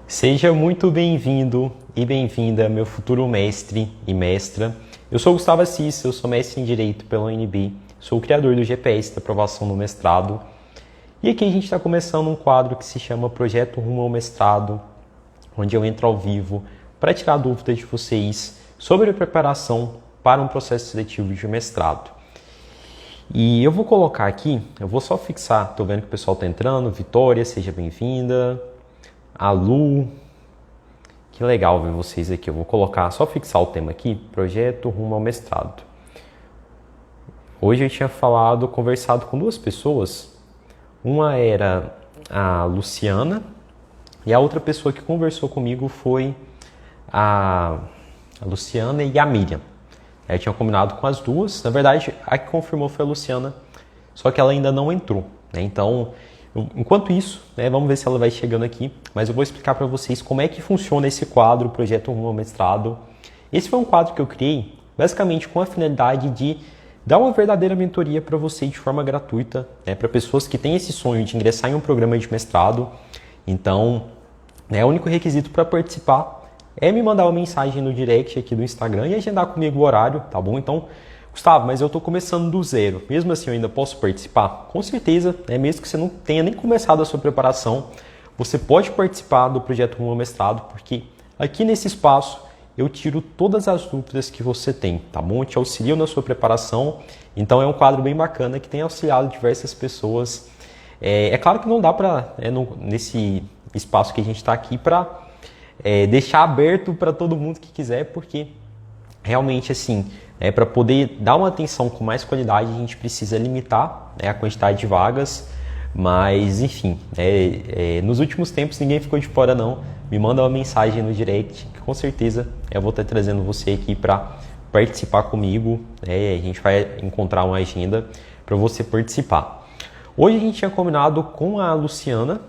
Seja muito bem-vindo e bem-vinda, meu futuro mestre e mestra. Eu sou Gustavo Assis, eu sou mestre em Direito pela UNB, sou o criador do GPS da aprovação no mestrado. E aqui a gente está começando um quadro que se chama Projeto Rumo ao Mestrado, onde eu entro ao vivo para tirar dúvidas de vocês sobre a preparação para um processo seletivo de mestrado. E eu vou colocar aqui, eu vou só fixar, estou vendo que o pessoal está entrando, Vitória, seja bem-vinda. A Lu, que legal ver vocês aqui. Eu vou colocar, só fixar o tema aqui, projeto rumo ao mestrado. Hoje eu tinha conversado com duas pessoas. Uma era a Luciana e a outra pessoa que conversou comigo foi a Luciana e a Miriam. Eu tinha combinado com as duas. Na verdade, a que confirmou foi a Luciana, só que ela ainda não entrou, né? Então, enquanto isso, vamos ver se ela vai chegando aqui, mas eu vou explicar para vocês como é que funciona esse quadro, o Projeto Rumo ao Mestrado. Esse foi um quadro que eu criei, basicamente com a finalidade de dar uma verdadeira mentoria para você de forma gratuita, para pessoas que têm esse sonho de ingressar em um programa de mestrado. Então, o único requisito para participar é me mandar uma mensagem no direct aqui do Instagram e agendar comigo o horário, tá bom? Então, Gustavo, mas eu estou começando do zero. Mesmo assim, eu ainda posso participar? Com certeza, mesmo que você não tenha nem começado a sua preparação, você pode participar do Projeto Rumo ao Mestrado, porque aqui nesse espaço eu tiro todas as dúvidas que você tem, tá bom? Eu te auxilio na sua preparação, então é um quadro bem bacana que tem auxiliado diversas pessoas. É claro que não dá para, nesse espaço que a gente está aqui, para deixar aberto para todo mundo que quiser, porque realmente, assim, para poder dar uma atenção com mais qualidade, a gente precisa limitar a quantidade de vagas, mas, enfim, nos últimos tempos ninguém ficou de fora não. Me manda uma mensagem no direct, que com certeza eu vou estar trazendo você aqui para participar comigo. A gente vai encontrar uma agenda para você participar. Hoje a gente tinha combinado com a Luciana,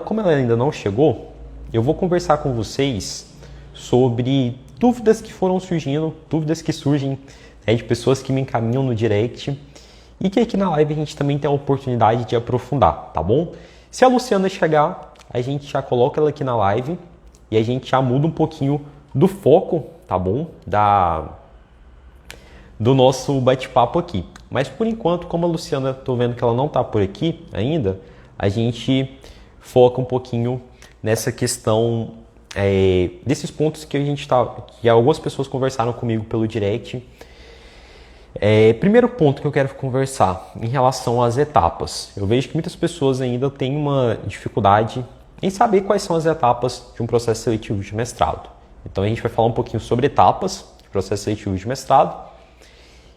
como ela ainda não chegou, eu vou conversar com vocês sobre dúvidas que foram surgindo, dúvidas que surgem de pessoas que me encaminham no direct e que aqui na live a gente também tem a oportunidade de aprofundar, tá bom? Se a Luciana chegar, a gente já coloca ela aqui na live e a gente já muda um pouquinho do foco, tá bom? Do nosso bate-papo aqui. Mas por enquanto, como a Luciana, tô vendo que ela não tá por aqui ainda, a gente foca um pouquinho nessa questão desses pontos que algumas pessoas conversaram comigo pelo direct. Primeiro ponto que eu quero conversar em relação às etapas. Eu vejo que muitas pessoas ainda têm uma dificuldade em saber quais são as etapas de um processo seletivo de mestrado. Então a gente vai falar um pouquinho sobre etapas de processo seletivo de mestrado.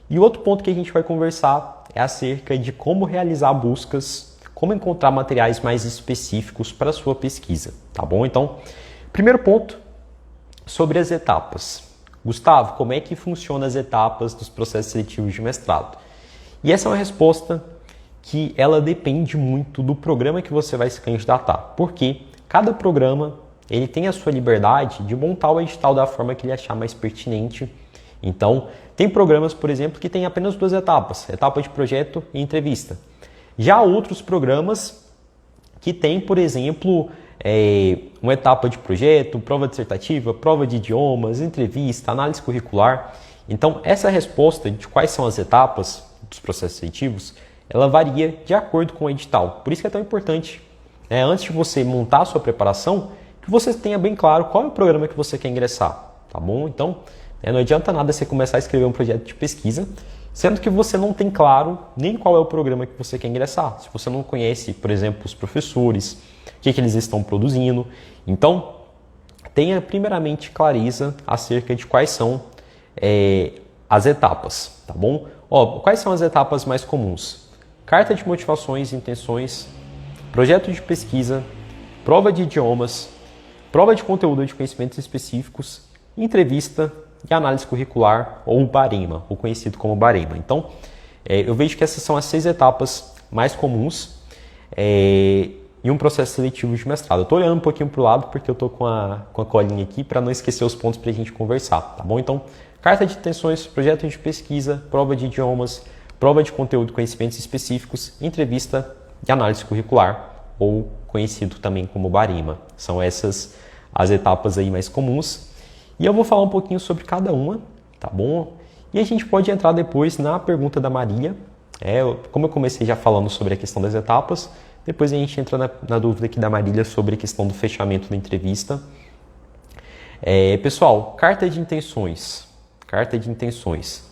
E outro ponto que a gente vai conversar é acerca de como realizar buscas, como encontrar materiais mais específicos para a sua pesquisa, tá bom? Então, primeiro ponto, sobre as etapas. Gustavo, como é que funcionam as etapas dos processos seletivos de mestrado? E essa é uma resposta que ela depende muito do programa que você vai se candidatar, porque cada programa ele tem a sua liberdade de montar o edital da forma que ele achar mais pertinente. Então, tem programas, por exemplo, que tem apenas duas etapas, etapa de projeto e entrevista. Já há outros programas que tem, por exemplo, uma etapa de projeto, prova dissertativa, prova de idiomas, entrevista, análise curricular. Então, essa resposta de quais são as etapas dos processos seletivos, ela varia de acordo com o edital. Por isso que é tão importante, antes de você montar a sua preparação, que você tenha bem claro qual é o programa que você quer ingressar, tá bom? Então, não adianta nada você começar a escrever um projeto de pesquisa, sendo que você não tem claro nem qual é o programa que você quer ingressar. Se você não conhece, por exemplo, os professores, o que eles estão produzindo. Então, tenha primeiramente clareza acerca de quais são as etapas, tá bom? Quais são as etapas mais comuns? Carta de motivações e intenções, projeto de pesquisa, prova de idiomas, prova de conteúdo de conhecimentos específicos, entrevista e análise curricular, ou barema, ou conhecido como barema. Então, eu vejo que essas são as 6 etapas mais comuns em um processo seletivo de mestrado. Eu estou olhando um pouquinho para o lado porque eu estou com a colinha aqui para não esquecer os pontos para a gente conversar, tá bom? Então, carta de intenções, projeto de pesquisa, prova de idiomas, prova de conteúdo e conhecimentos específicos, entrevista e análise curricular, ou conhecido também como barema. São essas as etapas aí mais comuns. E eu vou falar um pouquinho sobre cada uma, tá bom? E a gente pode entrar depois na pergunta da Marília. Como eu comecei já falando sobre a questão das etapas, depois a gente entra na dúvida aqui da Marília sobre a questão do fechamento da entrevista. Pessoal, carta de intenções. Carta de intenções.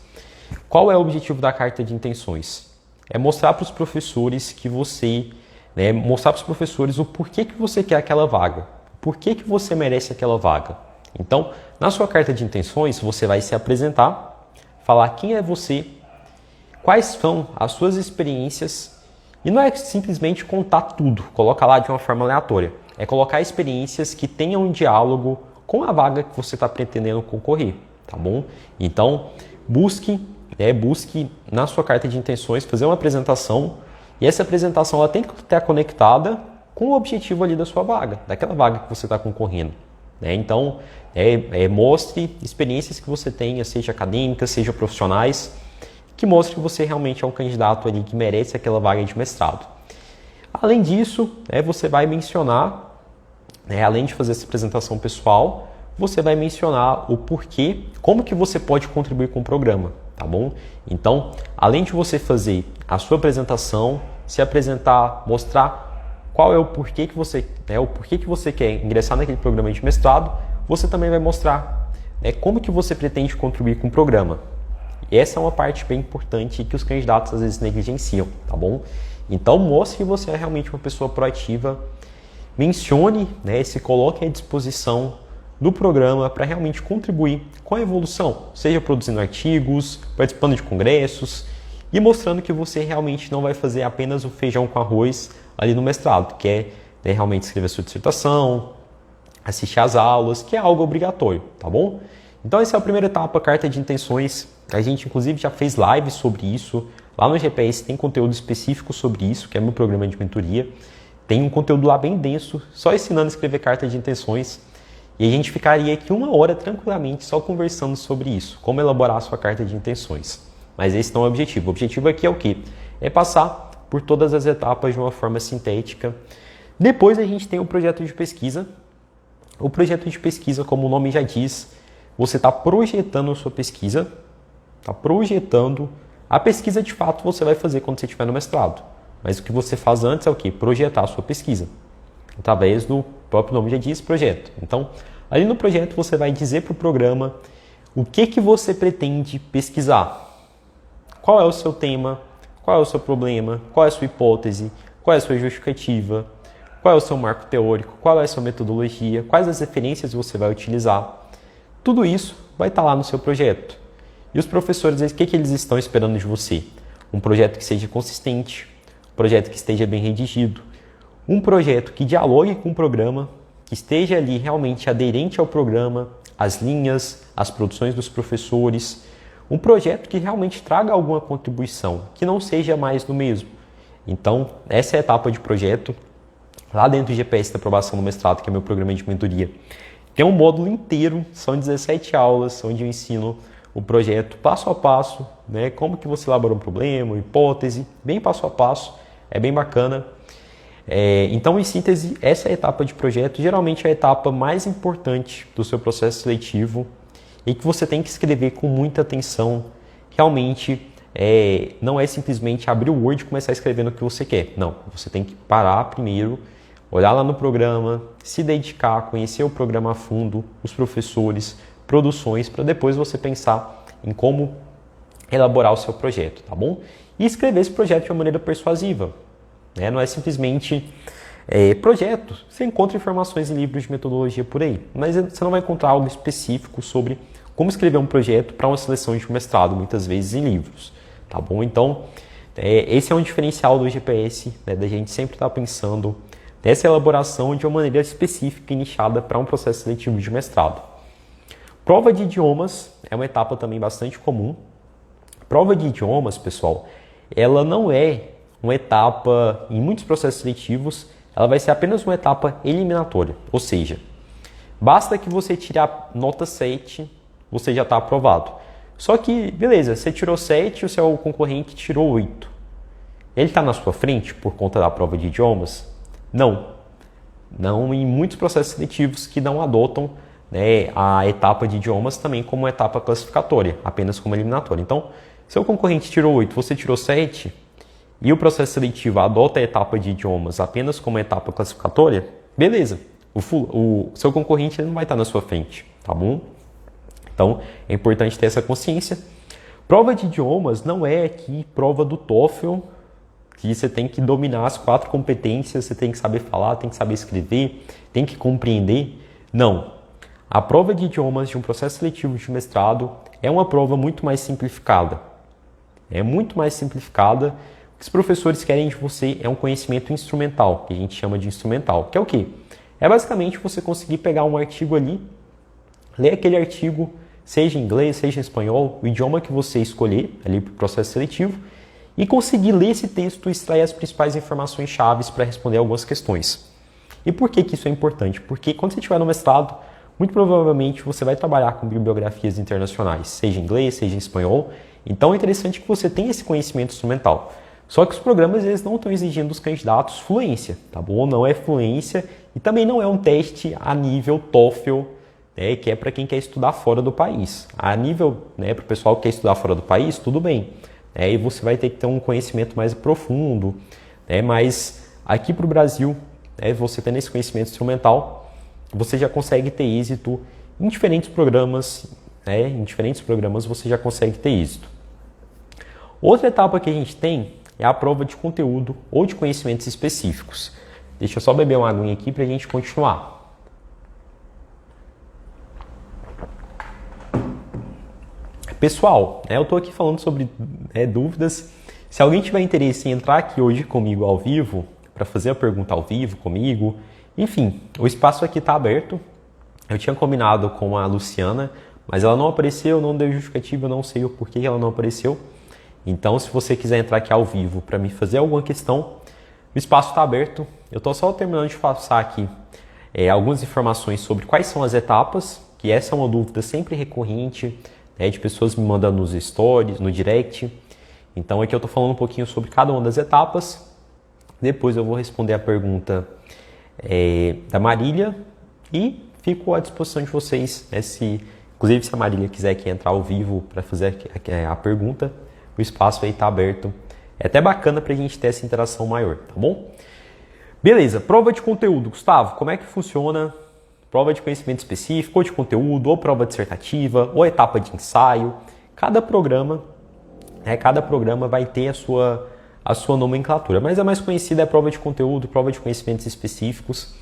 Qual é o objetivo da carta de intenções? É mostrar para os professores que você... mostrar para os professores o porquê que você quer aquela vaga. Por que você merece aquela vaga. Então, na sua carta de intenções, você vai se apresentar, falar quem é você, quais são as suas experiências, e não é simplesmente contar tudo, colocar lá de uma forma aleatória. É colocar experiências que tenham um diálogo com a vaga que você está pretendendo concorrer, tá bom? Então, busque na sua carta de intenções fazer uma apresentação, e essa apresentação ela tem que estar conectada com o objetivo ali da sua vaga, daquela vaga que você está concorrendo. Então, mostre experiências que você tenha, seja acadêmicas, seja profissionais, que mostre que você realmente é um candidato ali que merece aquela vaga de mestrado. Além disso, você vai mencionar, além de fazer essa apresentação pessoal, você vai mencionar o porquê, como que você pode contribuir com o programa, tá bom? Então, além de você fazer a sua apresentação, se apresentar, mostrar qual é o porquê que você quer ingressar naquele programa de mestrado, você também vai mostrar como que você pretende contribuir com o programa. E essa é uma parte bem importante que os candidatos às vezes negligenciam, tá bom? Então, mostre que você é realmente uma pessoa proativa, mencione, se coloque à disposição do programa para realmente contribuir com a evolução, seja produzindo artigos, participando de congressos e mostrando que você realmente não vai fazer apenas o feijão com arroz ali no mestrado, que é realmente escrever sua dissertação, assistir às aulas, que é algo obrigatório, tá bom? Então essa é a primeira etapa, carta de intenções. A gente inclusive já fez lives sobre isso. Lá no GPS tem conteúdo específico sobre isso, que é meu programa de mentoria. Tem um conteúdo lá bem denso, só ensinando a escrever carta de intenções. E a gente ficaria aqui 1 hora tranquilamente só conversando sobre isso, como elaborar a sua carta de intenções. Mas esse não é o objetivo. O objetivo aqui é o quê? É passar por todas as etapas de uma forma sintética. Depois a gente tem o projeto de pesquisa. O projeto de pesquisa, como o nome já diz, você está projetando a sua pesquisa, está projetando. A pesquisa, de fato, você vai fazer quando você estiver no mestrado. Mas o que você faz antes é o quê? Projetar a sua pesquisa. Através do próprio nome já diz, projeto. Então, ali no projeto você vai dizer para o programa o que você pretende pesquisar. Qual é o seu tema? Qual é o seu problema? Qual é a sua hipótese? Qual é a sua justificativa? Qual é o seu marco teórico? Qual é a sua metodologia? Quais as referências você vai utilizar? Tudo isso vai estar lá no seu projeto. E os professores, o que eles estão esperando de você? Um projeto que seja consistente, um projeto que esteja bem redigido, um projeto que dialogue com o programa, que esteja ali realmente aderente ao programa, as linhas, as produções dos professores, um projeto que realmente traga alguma contribuição, que não seja mais do mesmo. Então, essa é a etapa de projeto. Lá dentro do GPS da aprovação do mestrado, que é meu programa de mentoria, tem um módulo inteiro, são 17 aulas, onde eu ensino o projeto passo a passo, como que você elabora um problema, hipótese, bem passo a passo, é bem bacana. Então, em síntese, essa é a etapa de projeto, geralmente é a etapa mais importante do seu processo seletivo e que você tem que escrever com muita atenção. Realmente, não é simplesmente abrir o Word e começar a escrever no que você quer. Não, você tem que parar primeiro, olhar lá no programa, se dedicar, conhecer o programa a fundo, os professores, produções, para depois você pensar em como elaborar o seu projeto, tá bom? E escrever esse projeto de uma maneira persuasiva. Não é simplesmente projeto. Você encontra informações em livros de metodologia por aí, mas você não vai encontrar algo específico sobre como escrever um projeto para uma seleção de mestrado, muitas vezes em livros, tá bom? Então, esse é um diferencial do GPS, da gente sempre estar pensando nessa elaboração de uma maneira específica e nichada para um processo seletivo de mestrado. Prova de idiomas é uma etapa também bastante comum. Prova de idiomas, pessoal, ela não é uma etapa, em muitos processos seletivos, ela vai ser apenas uma etapa eliminatória. Ou seja, basta que você tirar nota 7, você já está aprovado. Só que, beleza, você tirou 7 e o seu concorrente tirou 8. Ele está na sua frente por conta da prova de idiomas? Não. não em muitos processos seletivos que não adotam, né, a etapa de idiomas também como etapa classificatória, apenas como eliminatória. Então, se o concorrente tirou 8, você tirou 7, e o processo seletivo adota a etapa de idiomas apenas como etapa classificatória, beleza. O seu concorrente ele não vai estar na sua frente, tá bom? Então, é importante ter essa consciência. Prova de idiomas não é aqui prova do TOEFL, que você tem que dominar as 4 competências, você tem que saber falar, tem que saber escrever, tem que compreender. Não. A prova de idiomas de um processo seletivo de mestrado é uma prova muito mais simplificada. É muito mais simplificada. O que os professores querem de você é um conhecimento instrumental, que a gente chama de instrumental, que é o quê? É basicamente você conseguir pegar um artigo ali, ler aquele artigo, seja em inglês, seja em espanhol, o idioma que você escolher ali para o processo seletivo, e conseguir ler esse texto e extrair as principais informações chaves para responder algumas questões. E por que isso é importante? Porque quando você estiver no mestrado, muito provavelmente você vai trabalhar com bibliografias internacionais, seja em inglês, seja em espanhol, então é interessante que você tenha esse conhecimento instrumental. Só que os programas eles não estão exigindo dos candidatos fluência, tá bom? Não é fluência e também não é um teste a nível TOEFL, né, que é para quem quer estudar fora do país. A nível, né, para o pessoal que quer estudar fora do país, tudo bem. E você vai ter que ter um conhecimento mais profundo, né, mas aqui para o Brasil, né, você tendo esse conhecimento instrumental, você já consegue ter êxito em diferentes programas, né, em diferentes programas você já consegue ter êxito. Outra etapa que a gente tem é a prova de conteúdo ou de conhecimentos específicos. Deixa eu só beber uma aguinha aqui para a gente continuar. Pessoal, eu estou aqui falando sobre dúvidas. Se alguém tiver interesse em entrar aqui hoje comigo ao vivo, para fazer a pergunta ao vivo comigo, enfim, o espaço aqui está aberto. Eu tinha combinado com a Luciana, mas ela não apareceu, não deu justificativa, eu não sei o porquê ela não apareceu. Então, se você quiser entrar aqui ao vivo para me fazer alguma questão, o espaço está aberto. Eu estou só terminando de passar aqui algumas informações sobre quais são as etapas, que essa é uma dúvida sempre recorrente, de pessoas me mandando nos stories, no direct. Então, aqui eu estou falando um pouquinho sobre cada uma das etapas. Depois eu vou responder a pergunta da Marília e fico à disposição de vocês. Inclusive, se a Marília quiser aqui entrar ao vivo para fazer a pergunta, o espaço aí está aberto. É até bacana para a gente ter essa interação maior, tá bom? Beleza, prova de conteúdo. Gustavo, como é que funciona? Prova de conhecimento específico, ou de conteúdo, ou prova dissertativa, ou etapa de ensaio. Cada programa vai ter a sua nomenclatura, mas a mais conhecida é a prova de conteúdo, prova de conhecimentos específicos.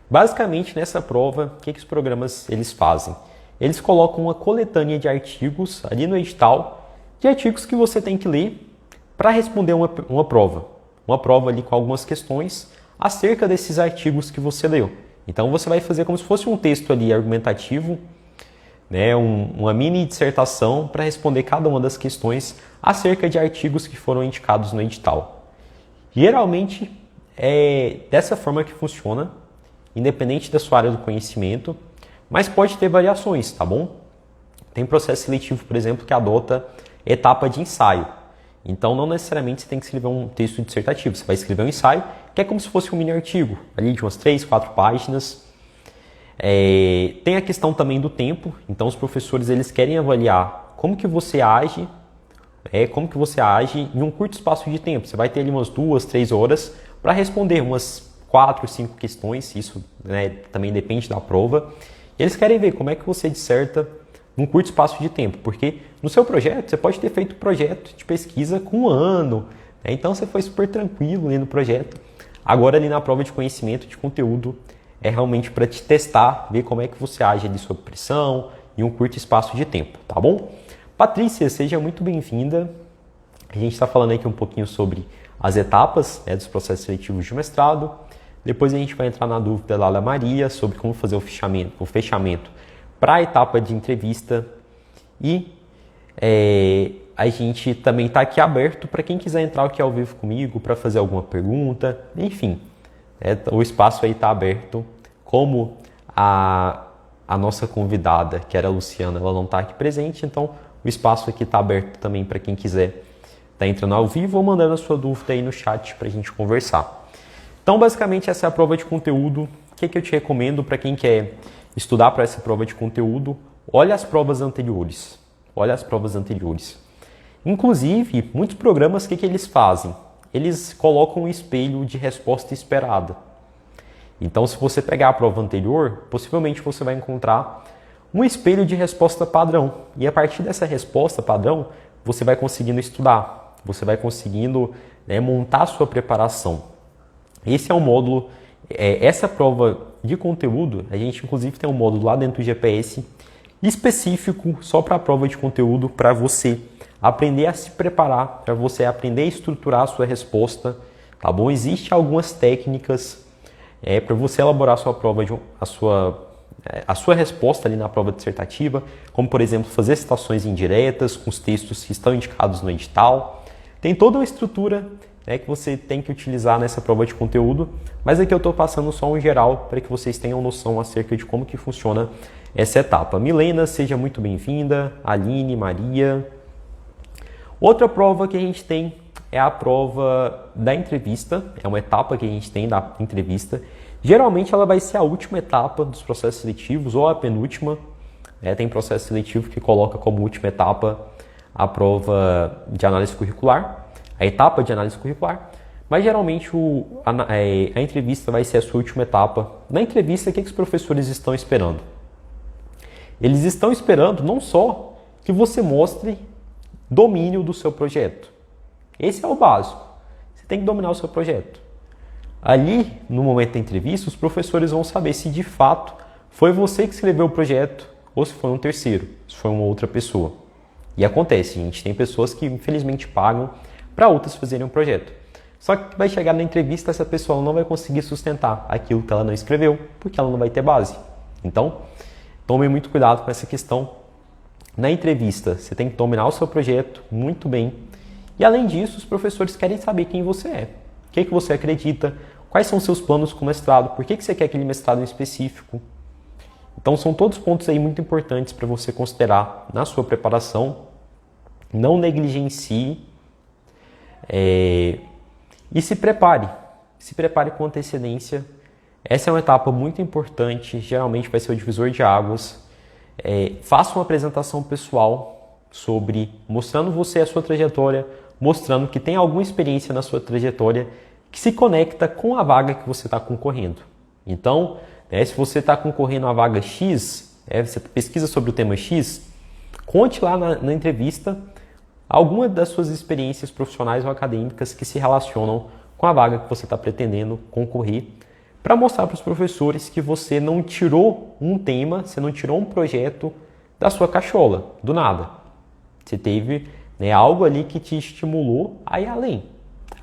Basicamente, nessa prova, o que os programas eles fazem? Eles colocam uma coletânea de artigos ali no edital, de artigos que você tem que ler para responder uma prova. Uma prova ali com algumas questões acerca desses artigos que você leu. Então você vai fazer como se fosse um texto ali argumentativo, né, uma mini dissertação para responder cada uma das questões acerca de artigos que foram indicados no edital. Geralmente é dessa forma que funciona, independente da sua área do conhecimento, mas pode ter variações, tá bom? Tem processo seletivo, por exemplo, que adota etapa de ensaio. Então, não necessariamente você tem que escrever um texto dissertativo. Você vai escrever um ensaio, que é como se fosse um mini artigo, ali de umas 3, 4 páginas. Tem a questão também do tempo. Então, os professores eles querem avaliar como que você age em um curto espaço de tempo. Você vai ter ali umas 2, 3 horas para responder umas 4, 5 questões. Isso, também depende da prova. E eles querem ver como é que você disserta num curto espaço de tempo, porque no seu projeto, você pode ter feito projeto de pesquisa com 1 ano, então você foi super tranquilo ali no projeto. Agora ali na prova de conhecimento, de conteúdo, é realmente para te testar, ver como é que você age ali sob pressão em um curto espaço de tempo, tá bom? Patrícia, seja muito bem-vinda. A gente está falando aqui um pouquinho sobre as etapas dos processos seletivos de mestrado. Depois a gente vai entrar na dúvida lá da Maria sobre como fazer o fechamento para a etapa de entrevista e a gente também está aqui aberto para quem quiser entrar aqui ao vivo comigo para fazer alguma pergunta, enfim, o espaço aí está aberto. Como a nossa convidada, que era a Luciana, ela não está aqui presente, então o espaço aqui está aberto também para quem quiser estar entrando ao vivo ou mandando a sua dúvida aí no chat para a gente conversar. Então, basicamente, essa é a prova de conteúdo. que eu te recomendo para quem quer estudar para essa prova de conteúdo? Olha as provas anteriores. Olha as provas anteriores. Inclusive, muitos programas, o que eles fazem? Eles colocam um espelho de resposta esperada. Então, se você pegar a prova anterior, possivelmente você vai encontrar um espelho de resposta padrão. E a partir dessa resposta padrão, você vai conseguindo estudar. Você vai conseguindo montar a sua preparação. Esse é um módulo, essa prova de conteúdo, a gente inclusive tem um módulo lá dentro do GPS específico só para a prova de conteúdo, para você aprender a se preparar, para você aprender a estruturar a sua resposta, tá bom? Existem algumas técnicas para você elaborar a sua prova, a sua resposta ali na prova dissertativa, como por exemplo fazer citações indiretas com os textos que estão indicados no edital. Tem toda uma estrutura que você tem que utilizar nessa prova de conteúdo, mas aqui eu estou passando só um geral para que vocês tenham noção acerca de como que funciona essa etapa. Milena, seja muito bem-vinda. Aline, Maria. Outra prova que a gente tem é a prova da entrevista, é uma etapa que a gente tem da entrevista. Geralmente ela vai ser a última etapa dos processos seletivos ou a penúltima. Tem processo seletivo que coloca como última etapa a prova de análise curricular, a etapa de análise curricular, mas geralmente a entrevista vai ser a sua última etapa. Na entrevista, o que os professores estão esperando? Eles estão esperando não só que você mostre domínio do seu projeto. Esse é o básico. Você tem que dominar o seu projeto. Ali, no momento da entrevista, os professores vão saber se de fato foi você que escreveu o projeto ou se foi um terceiro, se foi uma outra pessoa. E acontece, gente, tem pessoas que infelizmente pagam para outras fazerem um projeto. Só que vai chegar na entrevista, essa pessoa não vai conseguir sustentar aquilo que ela não escreveu, porque ela não vai ter base. Então, tome muito cuidado com essa questão. Na entrevista, você tem que dominar o seu projeto muito bem. E além disso, os professores querem saber quem você é. O que você acredita, quais são os seus planos com o mestrado, por que você quer aquele mestrado em específico. Então, são todos pontos aí muito importantes para você considerar na sua preparação. Não negligencie e se prepare com antecedência. Essa é uma etapa muito importante, geralmente vai ser o divisor de águas. Faça uma apresentação pessoal mostrando você a sua trajetória, mostrando que tem alguma experiência na sua trajetória que se conecta com a vaga que você está concorrendo. Então, se você está concorrendo a vaga X, você pesquisa sobre o tema X, conte lá na entrevista alguma das suas experiências profissionais ou acadêmicas que se relacionam com a vaga que você está pretendendo concorrer, para mostrar para os professores que você não tirou um tema, você não tirou um projeto da sua cachola, do nada. Você teve algo ali que te estimulou a ir além,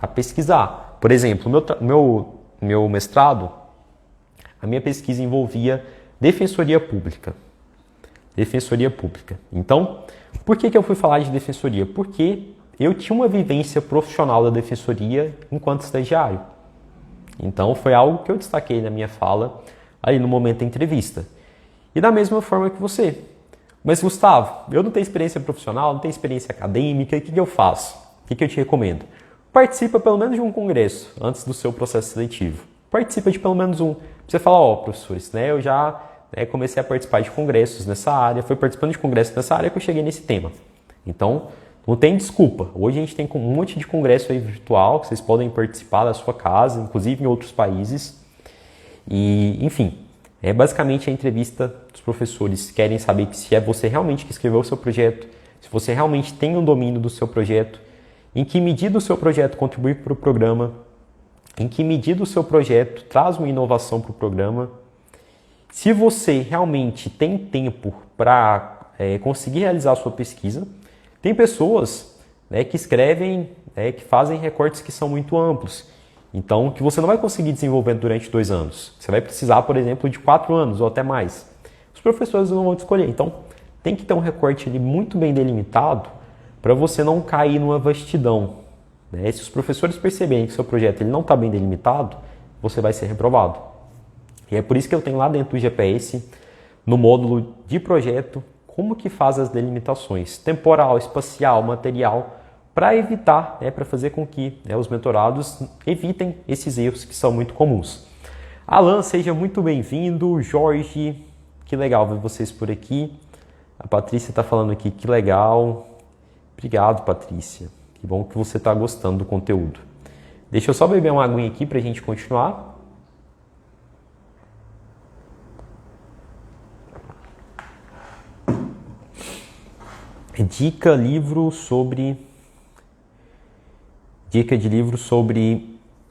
a pesquisar. Por exemplo, meu mestrado, a minha pesquisa envolvia defensoria pública. Defensoria pública. Então, por que eu fui falar de defensoria? Porque eu tinha uma vivência profissional da defensoria enquanto estagiário. Então, foi algo que eu destaquei na minha fala ali no momento da entrevista. E da mesma forma que você. Mas, Gustavo, eu não tenho experiência profissional, não tenho experiência acadêmica, o que eu faço? O que eu te recomendo? Participa pelo menos de um congresso antes do seu processo seletivo. Participa de pelo menos um. Você fala, professores, eu já comecei a participar de congressos nessa área, fui participando de congressos nessa área que eu cheguei nesse tema. Então, não tem desculpa. Hoje a gente tem um monte de congresso aí virtual que vocês podem participar da sua casa, inclusive em outros países. E, enfim, basicamente a entrevista dos professores querem saber se é você realmente que escreveu o seu projeto, se você realmente tem um domínio do seu projeto, em que medida o seu projeto contribui para o programa, em que medida o seu projeto traz uma inovação para o programa. Se você realmente tem tempo para conseguir realizar a sua pesquisa, tem pessoas que escrevem, que fazem recortes que são muito amplos, então que você não vai conseguir desenvolver durante 2 anos. Você vai precisar, por exemplo, de 4 anos ou até mais. Os professores não vão te escolher, então tem que ter um recorte ali muito bem delimitado para você não cair numa vastidão. Se os professores perceberem que seu projeto ele não está bem delimitado, você vai ser reprovado. E é por isso que eu tenho lá dentro do GPS, no módulo de projeto, como que faz as delimitações temporal, espacial, material, para evitar, para fazer com que os mentorados evitem esses erros que são muito comuns. Alan, seja muito bem-vindo. Jorge, que legal ver vocês por aqui. A Patrícia está falando aqui, que legal. Obrigado, Patrícia. Que bom que você está gostando do conteúdo. Deixa eu só beber uma aguinha aqui para a gente continuar. Dica de livro sobre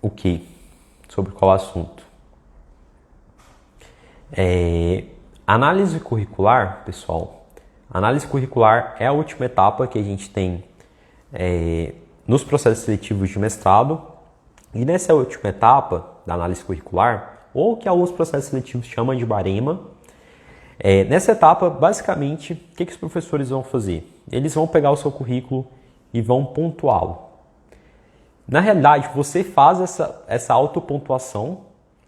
o quê? Sobre qual assunto? Análise curricular, pessoal. Análise curricular é a última etapa que a gente tem nos processos seletivos de mestrado. E nessa última etapa da análise curricular, ou que alguns processos seletivos chamam de barema, nessa etapa, basicamente, o que os professores vão fazer? Eles vão pegar o seu currículo e vão pontuá-lo. Na realidade, você faz essa autopontuação.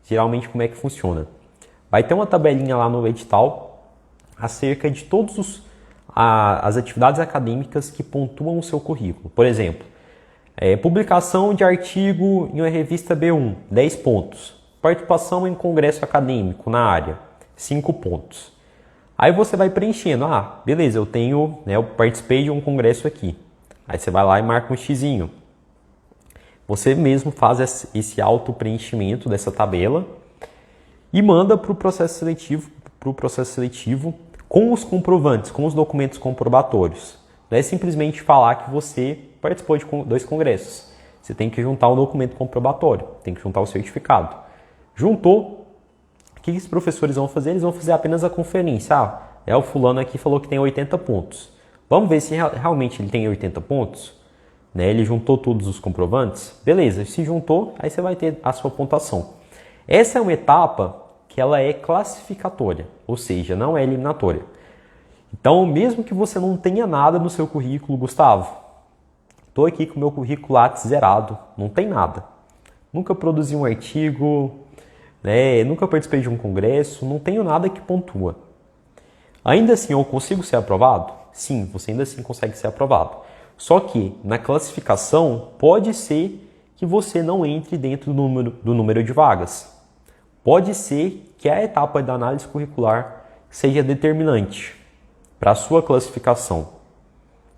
Geralmente, como é que funciona? Vai ter uma tabelinha lá no edital acerca de todas as atividades acadêmicas que pontuam o seu currículo. Por exemplo, publicação de artigo em uma revista B1, 10 pontos. Participação em congresso acadêmico na área, 5 pontos. Aí você vai preenchendo, beleza, eu participei de um congresso aqui. Aí você vai lá e marca um xizinho. Você mesmo faz esse auto-preenchimento dessa tabela e manda para o processo seletivo com os comprovantes, com os documentos comprobatórios. Não é simplesmente falar que você participou de 2 congressos. Você tem que juntar o documento comprobatório, tem que juntar o certificado. Juntou, o que os professores vão fazer? Eles vão fazer apenas a conferência. O fulano aqui falou que tem 80 pontos. Vamos ver se realmente ele tem 80 pontos? Ele juntou todos os comprovantes? Beleza, se juntou, aí você vai ter a sua pontuação. Essa é uma etapa que ela é classificatória, ou seja, não é eliminatória. Então, mesmo que você não tenha nada no seu currículo, Gustavo, estou aqui com o meu currículo Lattes zerado, não tem nada. Nunca produzi um artigo, nunca participei de um congresso, não tenho nada que pontua. Ainda assim, eu consigo ser aprovado? Sim, você ainda assim consegue ser aprovado. Só que, na classificação, pode ser que você não entre dentro do número de vagas. Pode ser que a etapa da análise curricular seja determinante para a sua classificação.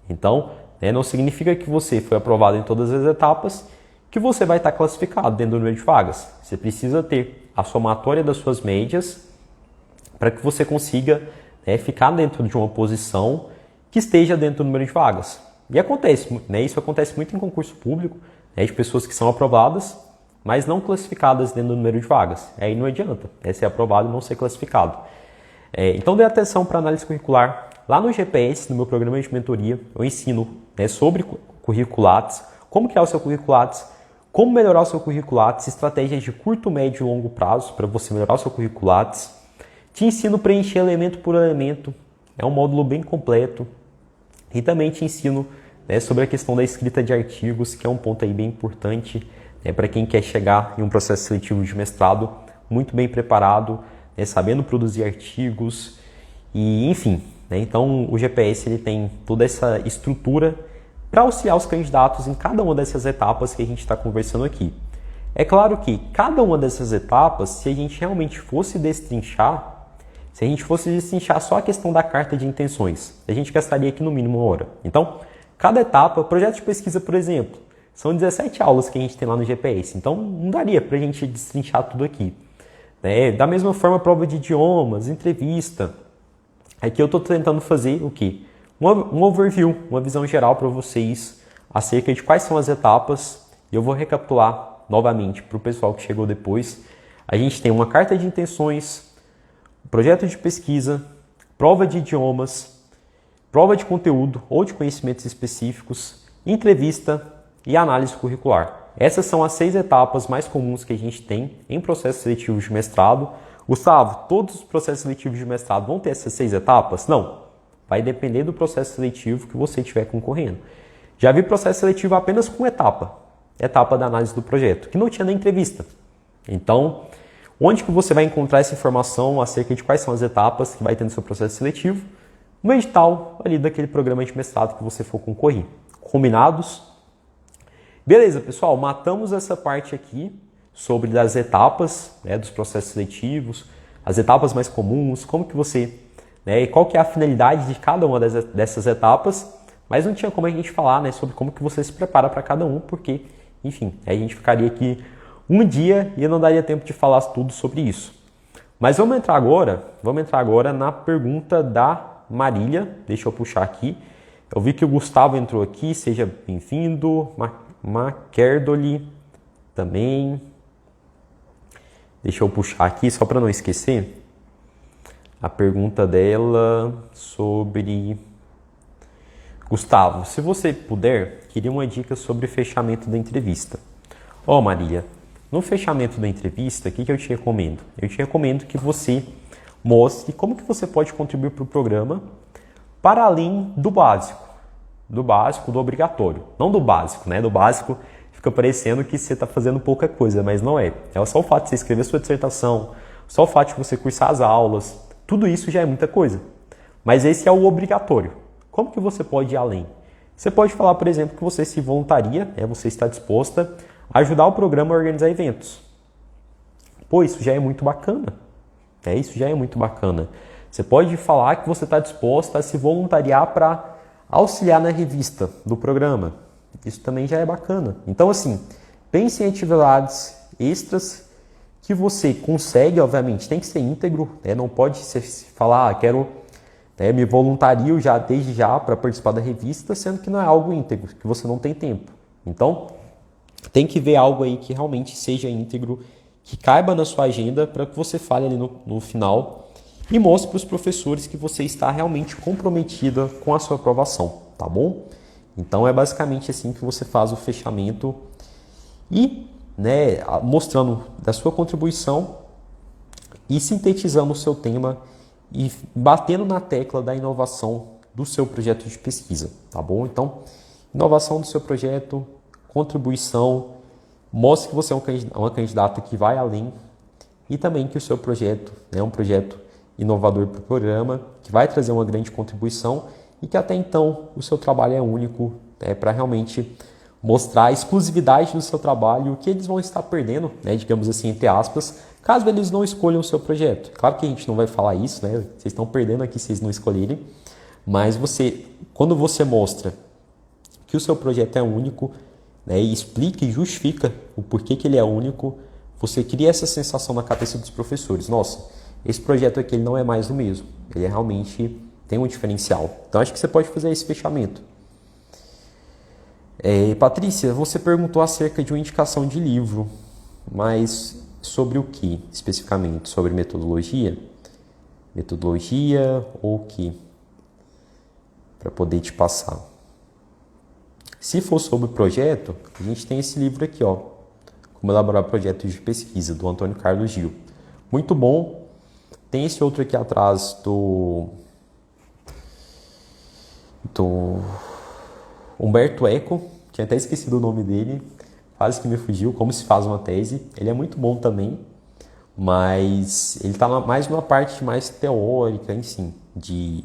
Então, não significa que você foi aprovado em todas as etapas que você vai estar classificado dentro do número de vagas. Você precisa ter a somatória das suas médias para que você consiga ficar dentro de uma posição que esteja dentro do número de vagas. E acontece, isso acontece muito em concurso público, de pessoas que são aprovadas, mas não classificadas dentro do número de vagas. Aí não adianta, ser aprovado e não ser classificado. Então dê atenção para a análise curricular. Lá no GPS, no meu programa de mentoria, eu ensino sobre currículo Lattes, como criar o seu currículo Lattes, como melhorar o seu currículo Lattes, estratégias de curto, médio e longo prazo para você melhorar o seu currículo Lattes. Te ensino a preencher elemento por elemento, é um módulo bem completo. E também te ensino sobre a questão da escrita de artigos, que é um ponto aí bem importante para quem quer chegar em um processo seletivo de mestrado muito bem preparado, sabendo produzir artigos e enfim. Então o GPS ele tem toda essa estrutura para auxiliar os candidatos em cada uma dessas etapas que a gente está conversando aqui. É claro que cada uma dessas etapas, se a gente realmente fosse destrinchar, só a questão da carta de intenções, a gente gastaria aqui no mínimo 1 hora. Então, cada etapa, projeto de pesquisa, por exemplo, são 17 aulas que a gente tem lá no GPS, então não daria para a gente destrinchar tudo aqui. Da mesma forma, prova de idiomas, entrevista. Aqui eu estou tentando fazer o quê? Um overview, uma visão geral para vocês acerca de quais são as etapas. E eu vou recapitular novamente para o pessoal que chegou depois. A gente tem uma carta de intenções, projeto de pesquisa, prova de idiomas, prova de conteúdo ou de conhecimentos específicos, entrevista e análise curricular. Essas são as 6 etapas mais comuns que a gente tem em processos seletivos de mestrado. Gustavo, todos os processos seletivos de mestrado vão ter essas 6 etapas? Não. Vai depender do processo seletivo que você estiver concorrendo. Já vi processo seletivo apenas com etapa da análise do projeto, que não tinha nem entrevista. Então, onde que você vai encontrar essa informação acerca de quais são as etapas que vai ter no seu processo seletivo? No edital ali daquele programa de mestrado que você for concorrer. Combinados? Beleza, pessoal, matamos essa parte aqui sobre as etapas, né, dos processos seletivos, as etapas mais comuns, como que você, né, e qual que é a finalidade de cada uma dessas etapas, mas não tinha como a gente falar, né, sobre como que você se prepara para cada um, porque, enfim, a gente ficaria aqui um dia e não daria tempo de falar tudo sobre isso. Mas vamos entrar agora na pergunta da Marília. Deixa eu puxar aqui. Eu vi que o Gustavo entrou aqui, seja bem-vindo. Macerdoli também. Deixa eu puxar aqui, só para não esquecer, a pergunta dela sobre... Gustavo, se você puder, queria uma dica sobre fechamento da entrevista. Ó, Marília, no fechamento da entrevista, o que eu te recomendo? Eu te recomendo que você mostre como que você pode contribuir para o programa para além do básico, do obrigatório. Não do básico, né? Do básico fica parecendo que você está fazendo pouca coisa, mas não é. É só o fato de você escrever sua dissertação, só o fato de você cursar as aulas, tudo isso já é muita coisa. Mas esse é o obrigatório. Como que você pode ir além? Você pode falar, por exemplo, que você se voluntaria, você está disposta a ajudar o programa a organizar eventos. Pô, isso já é muito bacana. Isso já é muito bacana. Você pode falar que você está disposta a se voluntariar para auxiliar na revista do programa. Isso também já é bacana. Então, assim, pense em atividades extras que você consegue, obviamente, tem que ser íntegro. Não pode se falar, quero... me voluntario desde já para participar da revista, sendo que não é algo íntegro, que você não tem tempo. Então, tem que ver algo aí que realmente seja íntegro, que caiba na sua agenda para que você fale ali no final e mostre para os professores que você está realmente comprometida com a sua aprovação, tá bom? Então, é basicamente assim que você faz o fechamento e, mostrando da sua contribuição e sintetizando o seu tema e batendo na tecla da inovação do seu projeto de pesquisa, tá bom? Então, inovação do seu projeto, contribuição, mostre que você é uma candidata que vai além e também que o seu projeto é um projeto inovador para o programa, que vai trazer uma grande contribuição e que até então o seu trabalho é único, para realmente mostrar a exclusividade do seu trabalho, o que eles vão estar perdendo, digamos assim, entre aspas, caso eles não escolham o seu projeto. Claro que a gente não vai falar isso, vocês estão perdendo aqui se vocês não escolherem, mas quando você mostra que o seu projeto é único, e explica e justifica o porquê que ele é único, você cria essa sensação na cabeça dos professores. Nossa, esse projeto aqui ele não é mais o mesmo, ele realmente tem um diferencial. Então acho que você pode fazer esse fechamento. Patrícia, você perguntou acerca de uma indicação de livro, mas sobre o que especificamente? Sobre metodologia? Metodologia ou o que? Para poder te passar. Se for sobre o projeto, a gente tem esse livro aqui, ó, Como Elaborar Projetos de Pesquisa, do Antônio Carlos Gil. Muito bom. Tem esse outro aqui atrás do Humberto Eco, tinha até esquecido o nome dele, quase que me fugiu, Como se faz uma tese. Ele é muito bom também, mas ele está mais numa parte mais teórica, enfim, de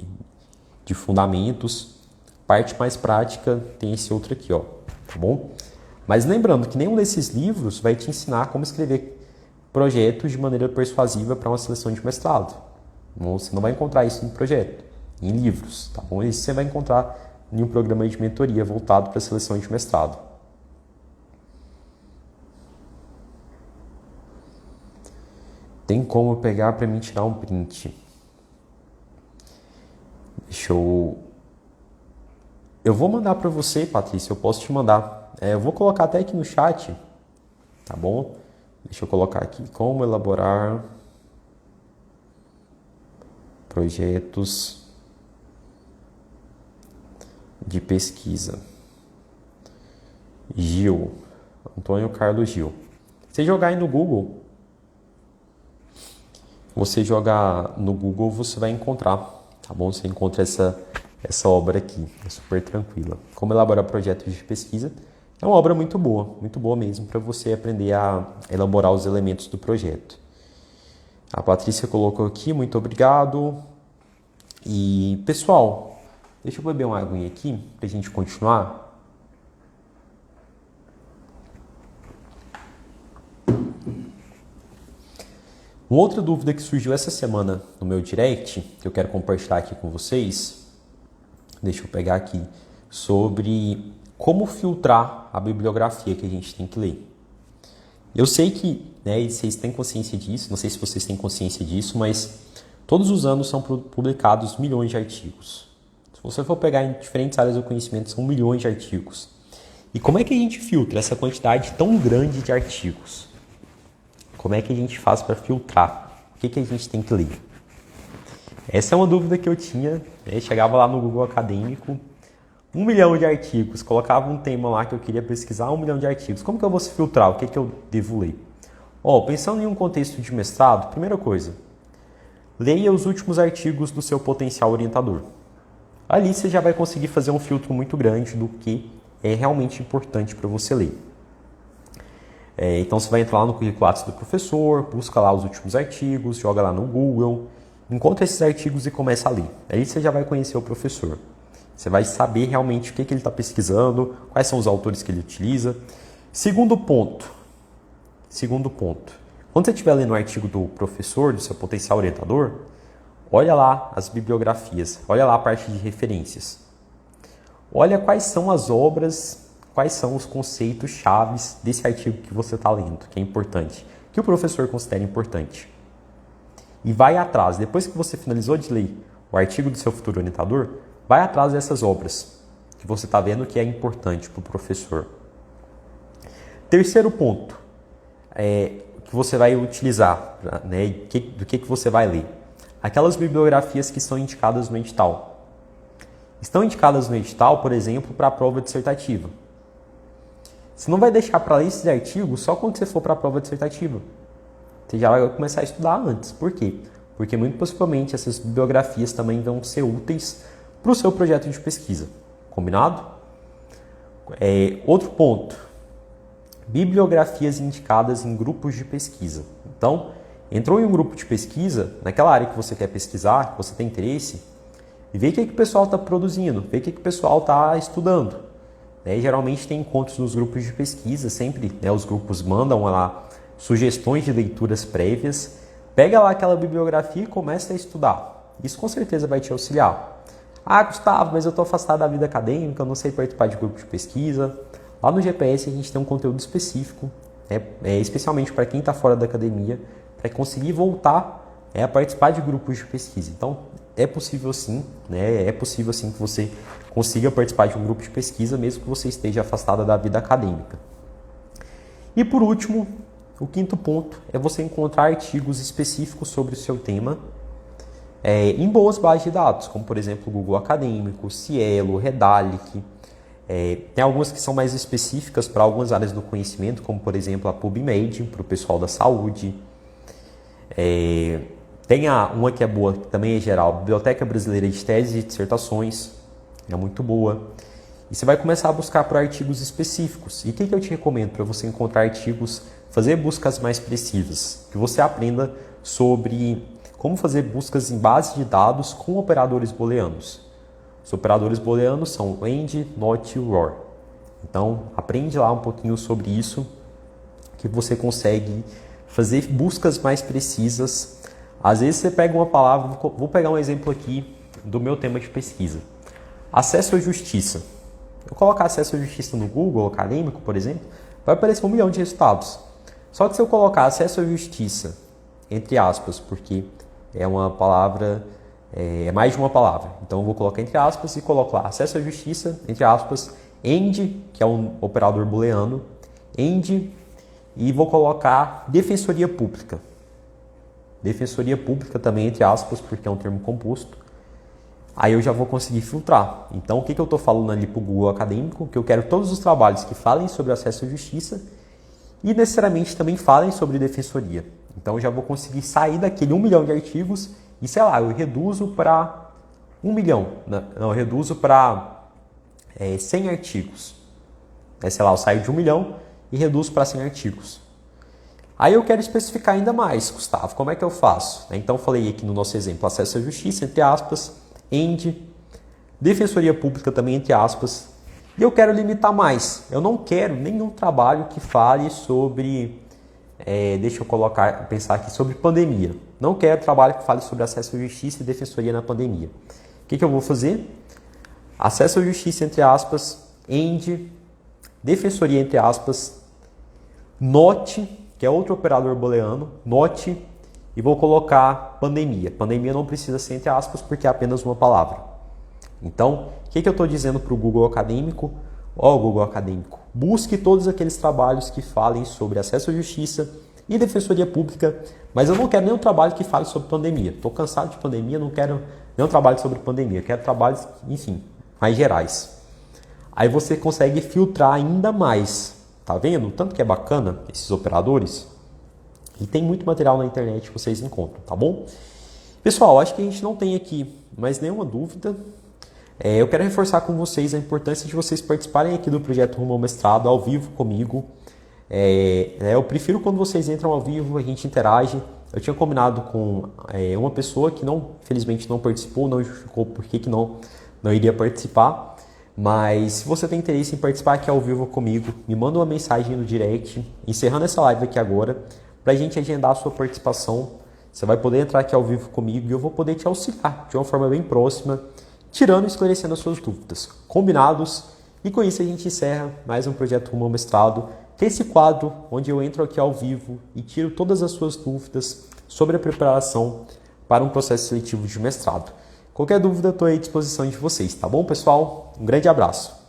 fundamentos. Parte mais prática tem esse outro aqui, ó, tá bom? Mas lembrando que nenhum desses livros vai te ensinar como escrever projetos de maneira persuasiva para uma seleção de mestrado. Você não vai encontrar isso em projeto, em livros, tá bom? Isso você vai encontrar em um programa de mentoria voltado para a seleção de mestrado. Tem como pegar para mim tirar um print? Eu vou mandar para você, Patrícia, eu posso te mandar. Eu vou colocar até aqui no chat, tá bom? Deixa eu colocar aqui, como elaborar projetos de pesquisa. Gil, Antônio Carlos Gil. Você jogar aí no Google, você vai encontrar, tá bom? Você encontra essa obra aqui, é super tranquila. Como elaborar projetos de pesquisa. É uma obra muito boa mesmo, para você aprender a elaborar os elementos do projeto. A Patrícia colocou aqui, muito obrigado. E, pessoal, deixa eu beber uma aguinha aqui, para a gente continuar. Uma outra dúvida que surgiu essa semana no meu direct, que eu quero compartilhar aqui com vocês, deixa eu pegar aqui, sobre como filtrar a bibliografia que a gente tem que ler. Eu sei que, né, vocês têm consciência disso, não sei se vocês têm consciência disso, mas todos os anos são publicados milhões de artigos. Se você for pegar em diferentes áreas do conhecimento, são milhões de artigos. E como é que a gente filtra essa quantidade tão grande de artigos? Como é que a gente faz para filtrar? O que a gente tem que ler? Essa é uma dúvida que eu tinha, né? Chegava lá no Google Acadêmico, 1 milhão de artigos, colocava um tema lá que eu queria pesquisar, 1 milhão de artigos. Como que eu vou filtrar? O que eu devo ler? Pensando em um contexto de mestrado, primeira coisa, leia os últimos artigos do seu potencial orientador. Ali você já vai conseguir fazer um filtro muito grande do que é realmente importante para você ler. Então você vai entrar lá no currículo do professor, busca lá os últimos artigos, joga lá no Google, encontra esses artigos e começa a ler. Aí você já vai conhecer o professor. Você vai saber realmente o que ele está pesquisando, quais são os autores que ele utiliza. Segundo ponto. Quando você estiver lendo o artigo do professor, do seu potencial orientador, olha lá as bibliografias, olha lá a parte de referências. Olha quais são as obras, quais são os conceitos chaves desse artigo que você está lendo, que é importante, que o professor considera importante. E vai atrás, depois que você finalizou de ler o artigo do seu futuro orientador, vai atrás dessas obras que você está vendo que é importante para o professor. Terceiro ponto, que você vai utilizar, né, do que você vai ler. Aquelas bibliografias que são indicadas no edital. Estão indicadas no edital, por exemplo, para a prova dissertativa. Você não vai deixar para ler esses artigos só quando você for para a prova dissertativa. Você já vai começar a estudar antes. Por quê? Porque muito possivelmente essas bibliografias também vão ser úteis para o seu projeto de pesquisa. Combinado? Outro ponto. Bibliografias indicadas em grupos de pesquisa. Então, entrou em um grupo de pesquisa, naquela área que você quer pesquisar, que você tem interesse, e vê o que o pessoal está produzindo, vê o que o pessoal está estudando. Geralmente tem encontros nos grupos de pesquisa, sempre os grupos mandam lá sugestões de leituras prévias, pega lá aquela bibliografia e começa a estudar. Isso com certeza vai te auxiliar. Gustavo, mas eu estou afastado da vida acadêmica, eu não sei participar de grupo de pesquisa. Lá no GPS a gente tem um conteúdo específico, especialmente para quem está fora da academia, para conseguir voltar a participar de grupos de pesquisa. Então, é possível sim, é possível sim que você consiga participar de um grupo de pesquisa, mesmo que você esteja afastado da vida acadêmica. E por último, o quinto ponto é você encontrar artigos específicos sobre o seu tema em boas bases de dados, como por exemplo o Google Acadêmico, Cielo, Redalyc. Tem algumas que são mais específicas para algumas áreas do conhecimento, como por exemplo a PubMed, para o pessoal da saúde. Tem uma que é boa, que também é geral, a Biblioteca Brasileira de Teses e Dissertações, é muito boa. E você vai começar a buscar por artigos específicos. E o que eu te recomendo para você encontrar artigos, fazer buscas mais precisas? Que você aprenda sobre como fazer buscas em base de dados com operadores booleanos. Os operadores booleanos são AND, NOT e OR. Então, aprende lá um pouquinho sobre isso, que você consegue fazer buscas mais precisas. Às vezes você pega uma palavra, vou pegar um exemplo aqui do meu tema de pesquisa. Acesso à justiça. Eu colocar acesso à justiça no Google Acadêmico, por exemplo, vai aparecer 1 milhão de resultados. Só que se eu colocar acesso à justiça, entre aspas, porque é uma palavra, é mais de uma palavra. Então eu vou colocar entre aspas e coloco lá acesso à justiça, entre aspas, AND, que é um operador booleano, AND, e vou colocar defensoria pública. Defensoria pública também, entre aspas, porque é um termo composto. Aí eu já vou conseguir filtrar. Então o que eu estou falando ali para o Google Acadêmico? Que eu quero todos os trabalhos que falem sobre acesso à justiça e necessariamente também falem sobre defensoria. Então eu já vou conseguir sair daquele 1 milhão de artigos e, sei lá, eu reduzo para 1 milhão. Não, eu reduzo para 100 artigos. Sei lá, eu saio de 1 milhão e reduzo para 100 artigos. Aí eu quero especificar ainda mais, Gustavo, como é que eu faço? Então eu falei aqui no nosso exemplo, acesso à justiça, entre aspas, AND, defensoria pública também, entre aspas, e eu quero limitar mais. Eu não quero nenhum trabalho que fale sobre deixa eu pensar aqui sobre pandemia. Não quero trabalho que fale sobre acesso à justiça e defensoria na pandemia. O que eu vou fazer? Acesso à justiça, entre aspas, END, defensoria, entre aspas, NOT, que é outro operador booleano, NOT, e vou colocar pandemia. Pandemia não precisa ser entre aspas porque é apenas uma palavra. Então, o que eu estou dizendo para o Google Acadêmico? Ó, Google Acadêmico, busque todos aqueles trabalhos que falem sobre acesso à justiça e defensoria pública, mas eu não quero nenhum trabalho que fale sobre pandemia. Estou cansado de pandemia, não quero nenhum trabalho sobre pandemia, quero trabalhos, enfim, mais gerais. Aí você consegue filtrar ainda mais. Tá vendo? Tanto que é bacana esses operadores. E tem muito material na internet que vocês encontram, tá bom? Pessoal, acho que a gente não tem aqui mais nenhuma dúvida. Eu quero reforçar com vocês a importância de vocês participarem aqui do projeto Rumo ao Mestrado ao vivo comigo. Eu prefiro quando vocês entram ao vivo, a gente interage. Eu tinha combinado com uma pessoa que infelizmente não participou, não justificou por que não iria participar. Mas se você tem interesse em participar aqui ao vivo comigo, me manda uma mensagem no direct, encerrando essa live aqui agora, para a gente agendar a sua participação. Você vai poder entrar aqui ao vivo comigo e eu vou poder te auxiliar de uma forma bem próxima, tirando e esclarecendo as suas dúvidas. Combinados? E com isso a gente encerra mais um projeto Rumo ao Mestrado, que é esse quadro onde eu entro aqui ao vivo e tiro todas as suas dúvidas sobre a preparação para um processo seletivo de mestrado. Qualquer dúvida, estou à disposição de vocês, tá bom, pessoal? Um grande abraço.